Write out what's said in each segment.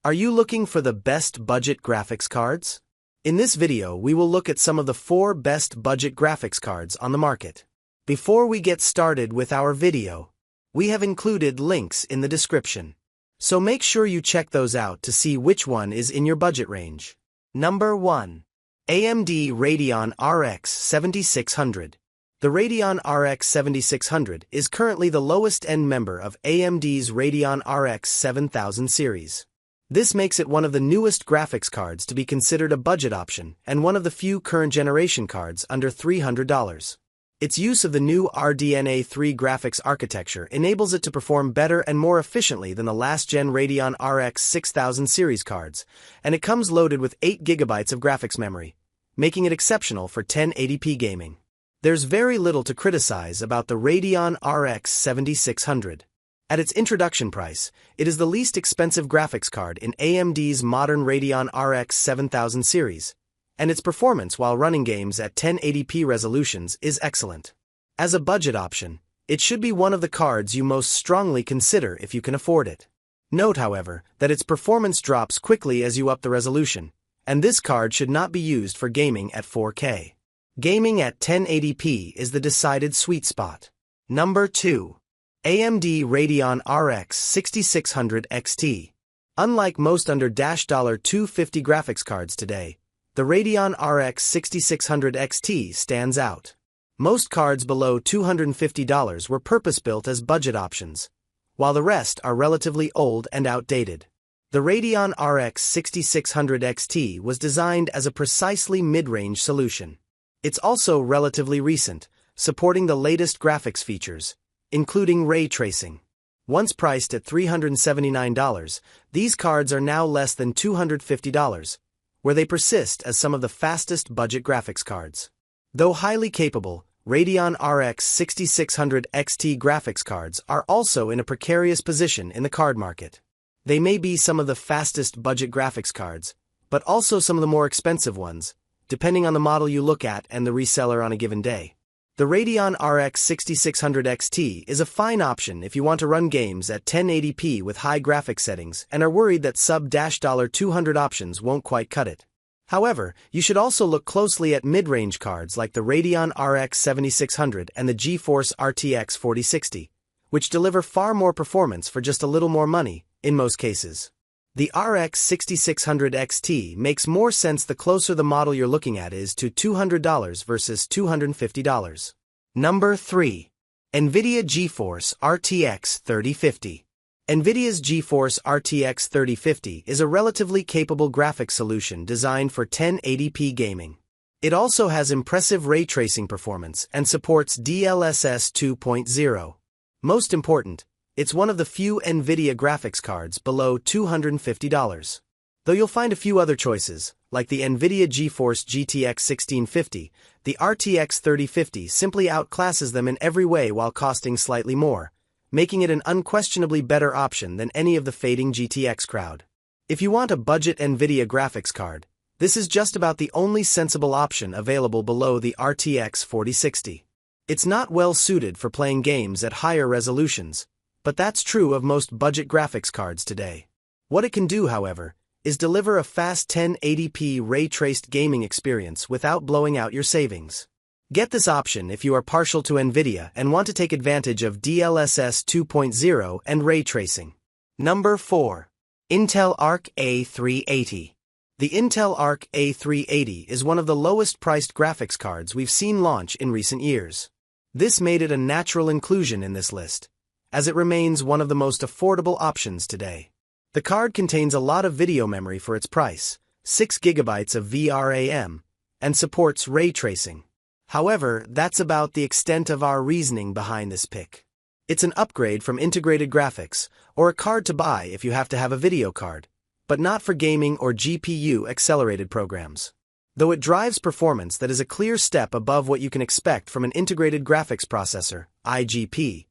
Are you looking for the best budget graphics cards? In this video, we will look at some of the 4 best budget graphics cards on the market. Before we get started with our video, we have included links in the description. So make sure you check those out to see which one is in your budget range. Number 1. AMD Radeon RX 7600. The Radeon RX 7600 is currently the lowest-end member of AMD's Radeon RX 7000 series. This makes it one of the newest graphics cards to be considered a budget option and one of the few current generation cards under $300. Its use of the new RDNA 3 graphics architecture enables it to perform better and more efficiently than the last-gen Radeon RX 6000 series cards, and it comes loaded with 8 GB of graphics memory, making it exceptional for 1080p gaming. There's very little to criticize about the Radeon RX 7600. At its introduction price, it is the least expensive graphics card in AMD's modern Radeon RX 7000 series, and its performance while running games at 1080p resolutions is excellent. As a budget option, it should be one of the cards you most strongly consider if you can afford it. Note, however, that its performance drops quickly as you up the resolution, and this card should not be used for gaming at 4K. Gaming at 1080p is the decided sweet spot. Number 2. AMD Radeon RX 6600 XT. Unlike most under $250 graphics cards today, the Radeon RX 6600 XT stands out. Most cards below $250 were purpose-built as budget options, while the rest are relatively old and outdated. The Radeon RX 6600 XT was designed as a precisely mid-range solution. It's also relatively recent, supporting the latest graphics features, including ray tracing. Once priced at $379, these cards are now less than $250, where they persist as some of the fastest budget graphics cards. Though highly capable, Radeon RX 6600 XT graphics cards are also in a precarious position in the card market. They may be some of the fastest budget graphics cards, but also some of the more expensive ones, depending on the model you look at and the reseller on a given day. The Radeon RX 6600 XT is a fine option if you want to run games at 1080p with high graphics settings and are worried that sub-$200 options won't quite cut it. However, you should also look closely at mid-range cards like the Radeon RX 7600 and the GeForce RTX 4060, which deliver far more performance for just a little more money, in most cases. The RX 6600 XT makes more sense the closer the model you're looking at is to $200 versus $250. Number 3. Nvidia GeForce RTX 3050. Nvidia's GeForce RTX 3050 is a relatively capable graphics solution designed for 1080p gaming. It also has impressive ray tracing performance and supports DLSS 2.0. Most important, it's one of the few Nvidia graphics cards below $250. Though you'll find a few other choices, like the Nvidia GeForce GTX 1650, the RTX 3050 simply outclasses them in every way while costing slightly more, making it an unquestionably better option than any of the fading GTX crowd. If you want a budget Nvidia graphics card, this is just about the only sensible option available below the RTX 4060. It's not well suited for playing games at higher resolutions, but that's true of most budget graphics cards today. What it can do, however, is deliver a fast 1080p ray-traced gaming experience without blowing out your savings. Get this option if you are partial to Nvidia and want to take advantage of DLSS 2.0 and ray tracing. Number 4. Intel Arc A380. The Intel Arc A380 is one of the lowest-priced graphics cards we've seen launch in recent years. This made it a natural inclusion in this list, as it remains one of the most affordable options today. The card contains a lot of video memory for its price, 6 GB of VRAM, and supports ray tracing. However, that's about the extent of our reasoning behind this pick. It's an upgrade from integrated graphics, or a card to buy if you have to have a video card, but not for gaming or GPU-accelerated programs. Though it drives performance that is a clear step above what you can expect from an integrated graphics processor, IGP,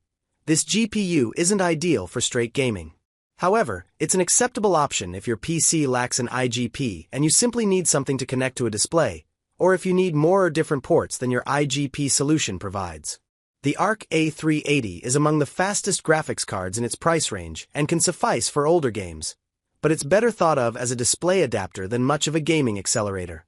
this GPU isn't ideal for straight gaming. However, it's an acceptable option if your PC lacks an IGP and you simply need something to connect to a display, or if you need more or different ports than your IGP solution provides. The Arc A380 is among the fastest graphics cards in its price range and can suffice for older games, but it's better thought of as a display adapter than much of a gaming accelerator.